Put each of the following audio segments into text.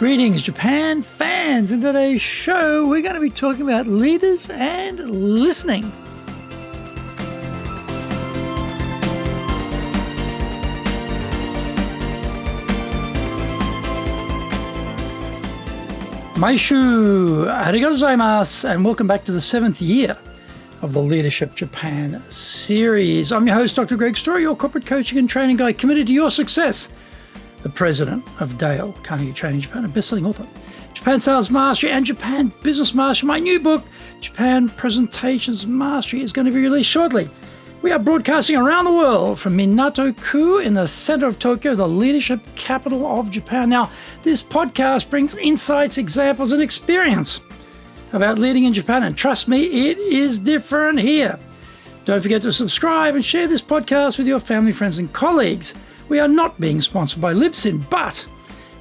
Greetings, Japan fans. In today's show, we're going to be talking about leaders and listening. Maishu, arigatou gozaimasu, and welcome back to the 7th year of the Leadership Japan series. I'm your host, Dr. Greg Story, your corporate coaching and training guy committed to your success. The president of Dale Carnegie Training Japan, a best-selling author, Japan Sales Mastery and Japan Business Mastery. My new book, Japan Presentations Mastery, is going to be released shortly. We are broadcasting around the world from Minato-ku in the center of Tokyo, the leadership capital of Japan. Now, this podcast brings insights, examples, and experience about leading in Japan, and trust me, it is different here. Don't forget to subscribe and share this podcast with your family, friends, and colleagues. We are not being sponsored by Libsyn, but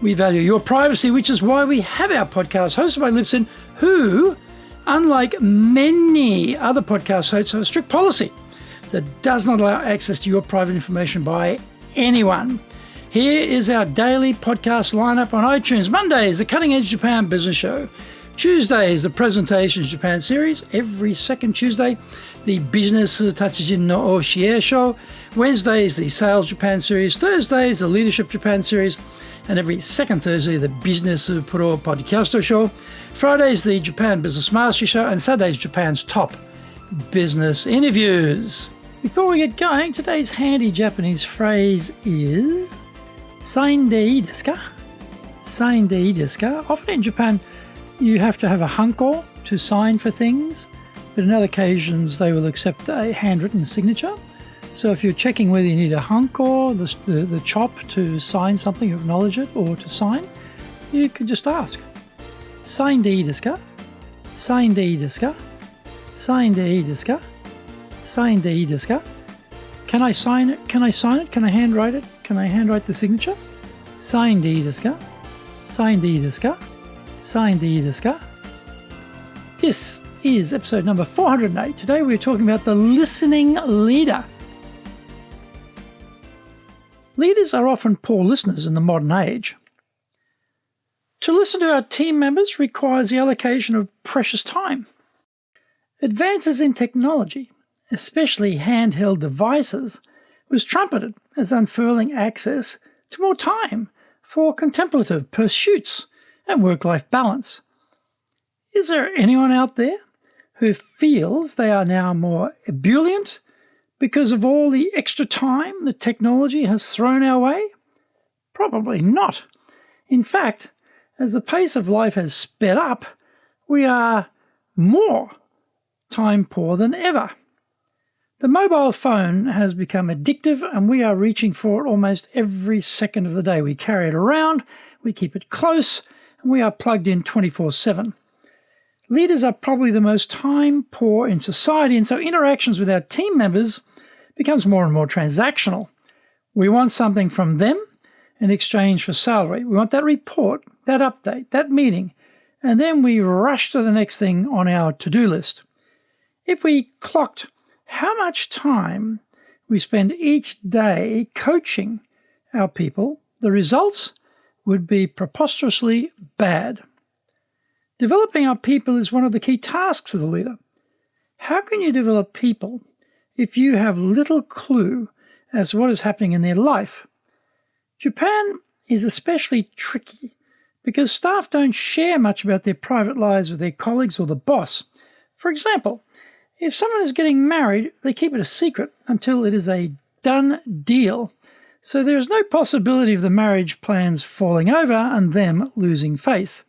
we value your privacy, which is why we have our podcast hosted by Libsyn, who, unlike many other podcast hosts, have a strict policy that does not allow access to your private information by anyone. Here is our daily podcast lineup on iTunes. Mondays, the Cutting Edge Japan Business Show. Tuesdays, the Presentations Japan series. Every second Tuesday, the Business Tatsujin no Oshie Show. Wednesdays, the Sales Japan series. Thursdays, the Leadership Japan series. And every second Thursday, the Business Pro Podcast Show. Fridays, the Japan Business Mastery Show. And Saturdays, Japan's top business interviews. Before we get going, today's handy Japanese phrase is "Sign de ii desu ka?" Sign de ii desu ka? Often in Japan, you have to have a hanko to sign for things, but in other occasions, they will accept a handwritten signature. So if you're checking whether you need a hanko, the chop to sign something, acknowledge it, or to sign, you could just ask, "Sign de ii desu ka? Sign de ii desu ka? Sign de ii desu ka? Sign de ii desu ka? Can I sign it? Can I sign it? Can I handwrite it? Can I handwrite the signature? Sign de ii desu ka? Sign de ii desu ka? Sign de ii desu ka?" This is episode number 408. Today we're talking about the listening leader. Leaders are often poor listeners in the modern age. To listen to our team members requires the allocation of precious time. Advances in technology, especially handheld devices, was trumpeted as unfurling access to more time for contemplative pursuits and work-life balance. Is there anyone out there who feels they are now more ebullient because of all the extra time that technology has thrown our way? Probably not. In fact, as the pace of life has sped up, we are more time poor than ever. The mobile phone has become addictive, and we are reaching for it almost every second of the day. We carry it around, we keep it close, and we are plugged in 24/7. Leaders are probably the most time poor in society, and so interactions with our team members becomes more and more transactional. We want something from them in exchange for salary. We want that report, that update, that meeting, and then we rush to the next thing on our to-do list. If we clocked how much time we spend each day coaching our people, the results would be preposterously bad. Developing our people is one of the key tasks of the leader. How can you develop people if you have little clue as to what is happening in their life? Japan is especially tricky because staff don't share much about their private lives with their colleagues or the boss. For example, if someone is getting married, they keep it a secret until it is a done deal. So there is no possibility of the marriage plans falling over and them losing face.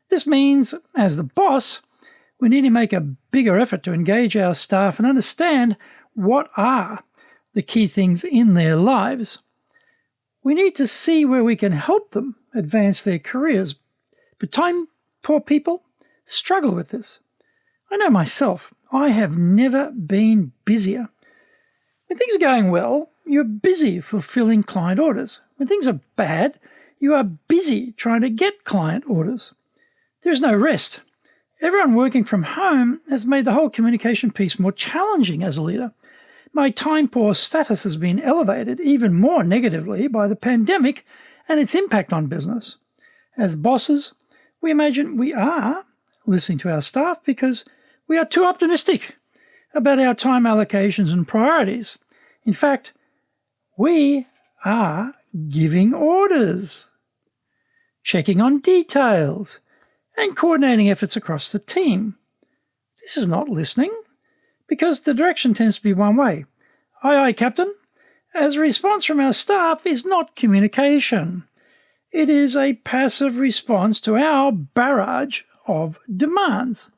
This means, as the boss, we need to make a bigger effort to engage our staff and understand what are the key things in their lives. We need to see where we can help them advance their careers. But time-poor people struggle with this. I know myself, I have never been busier. When things are going well, you're busy fulfilling client orders. When things are bad, you are busy trying to get client orders. There's no rest. Everyone working from home has made the whole communication piece more challenging as a leader. My time-poor status has been elevated even more negatively by the pandemic and its impact on business. As bosses, we imagine we are listening to our staff because we are too optimistic about our time allocations and priorities. In fact, we are giving orders, checking on details, and coordinating efforts across the team. This is not listening, because the direction tends to be one way. Aye, aye, Captain. As a response from our staff is not communication. It is a passive response to our barrage of demands.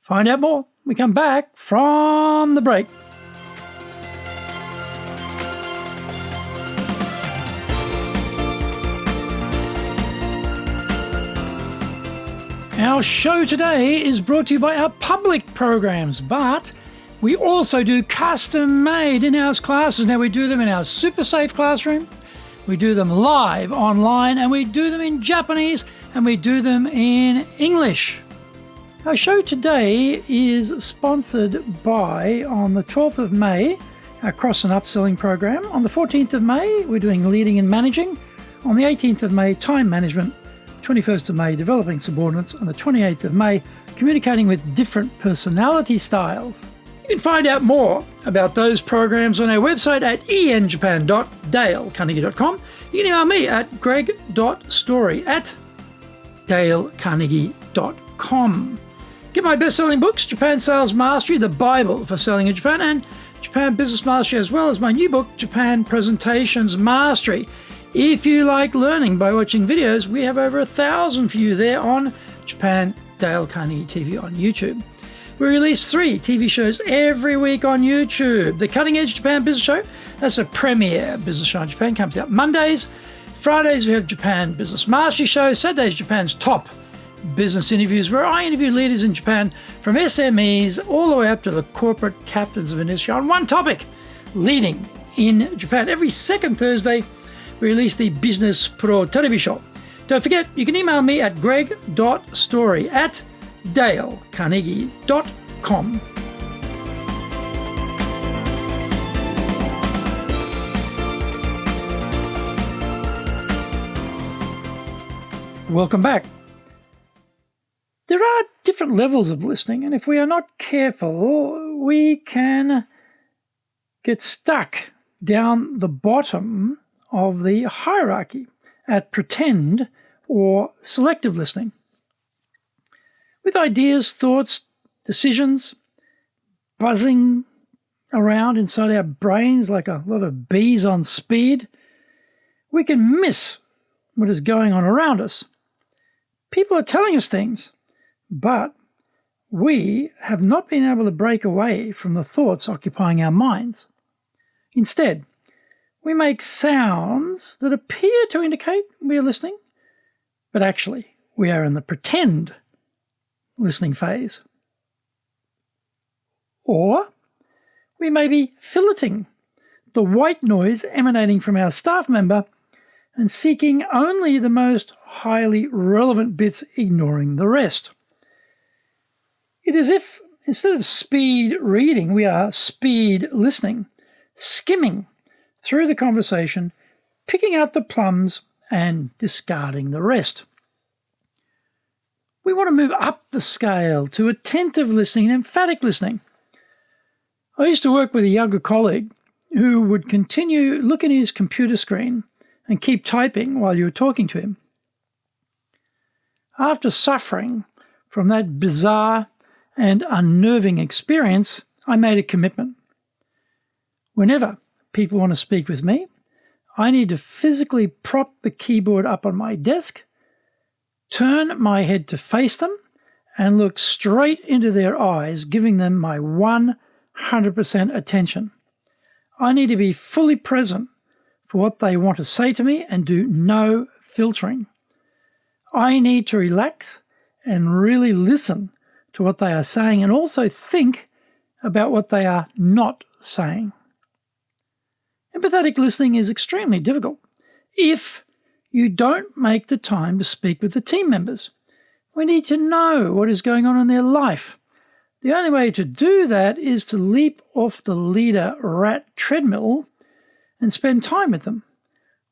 Find out more when we come back from the break. Our show today is brought to you by our public programs, but we also do custom-made in-house classes. Now, we do them in our super safe classroom, we do them live online, and we do them in Japanese, and we do them in English. Our show today is sponsored by, on the 12th of May, our cross and upselling program. On the 14th of May, we're doing leading and managing. On the 18th of May, time management. 21st of May, developing subordinates. On the 28th of May, communicating with different personality styles. You can find out more about those programs on our website at enjapan.dalecarnegie.com. You can email me at greg.story@dalecarnegie.com. Get my best-selling books, Japan Sales Mastery, the Bible for Selling in Japan, and Japan Business Mastery, as well as my new book, Japan Presentations Mastery. If you like learning by watching videos, we have over 1,000 for you there on Japan Dale Carnegie TV on YouTube. We release 3 TV shows every week on YouTube. The Cutting Edge Japan Business Show, that's a premiere business show in Japan, comes out Mondays. Fridays we have Japan Business Mastery Show. Saturdays, Japan's top business interviews, where I interview leaders in Japan from SMEs all the way up to the corporate captains of industry on one topic, leading in Japan. Every second Thursday, we release the Business Pro Television Show. Don't forget, you can email me at greg.story@dalecarnegie.com. Welcome back. There are different levels of listening, and if we are not careful, we can get stuck down the bottom of the hierarchy at pretend or selective listening. With ideas, thoughts, decisions buzzing around inside our brains like a lot of bees on speed, we can miss what is going on around us. People are telling us things, but we have not been able to break away from the thoughts occupying our minds. Instead, we make sounds that appear to indicate we are listening, but actually we are in the pretend listening phase. Or we may be filleting the white noise emanating from our staff member and seeking only the most highly relevant bits, ignoring the rest. It is as if, instead of speed reading, we are speed listening, skimming through the conversation, picking out the plums and discarding the rest. We want to move up the scale to attentive listening and emphatic listening. I used to work with a younger colleague who would continue looking at his computer screen and keep typing while you were talking to him. After suffering from that bizarre and unnerving experience, I made a commitment. Whenever people want to speak with me, I need to physically prop the keyboard up on my desk, turn my head to face them, and look straight into their eyes, giving them my 100% attention. I need to be fully present for what they want to say to me and do no filtering. I need to relax and really listen to what they are saying and also think about what they are not saying. Empathetic listening is extremely difficult if you don't make the time to speak with the team members. We need to know what is going on in their life. The only way to do that is to leap off the leader rat treadmill and spend time with them.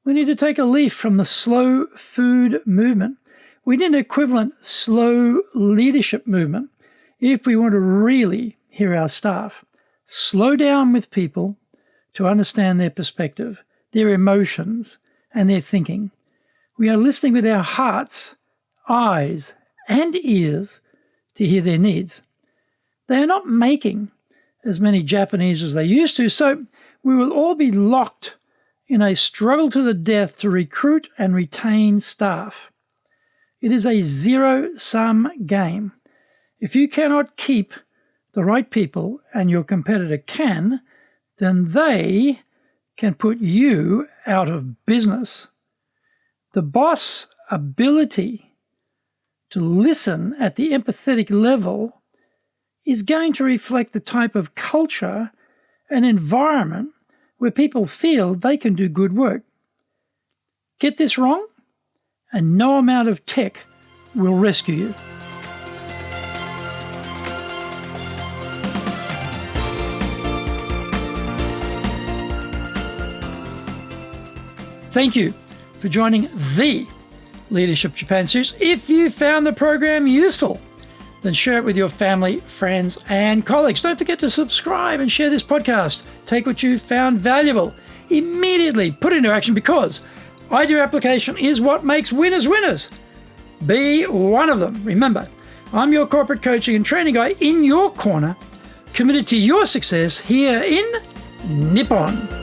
We need to take a leaf from the slow food movement. We need an equivalent slow leadership movement if we want to really hear our staff. Slow down with people to understand their perspective, their emotions, and their thinking. We are listening with our hearts, eyes, and ears to hear their needs. They are not making as many Japanese as they used to, so we will all be locked in a struggle to the death to recruit and retain staff. It is a zero-sum game. If you cannot keep the right people and your competitor can, then they can put you out of business. The boss ability to listen at the empathetic level is going to reflect the type of culture and environment where people feel they can do good work. Get this wrong, and no amount of tech will rescue you. Thank you for joining the Leadership Japan series. If you found the program useful, then share it with your family, friends, and colleagues. Don't forget to subscribe and share this podcast. Take what you found valuable, immediately put it into action, because idea application is what makes winners winners. Be one of them. Remember, I'm your corporate coaching and training guy in your corner, committed to your success here in Nippon.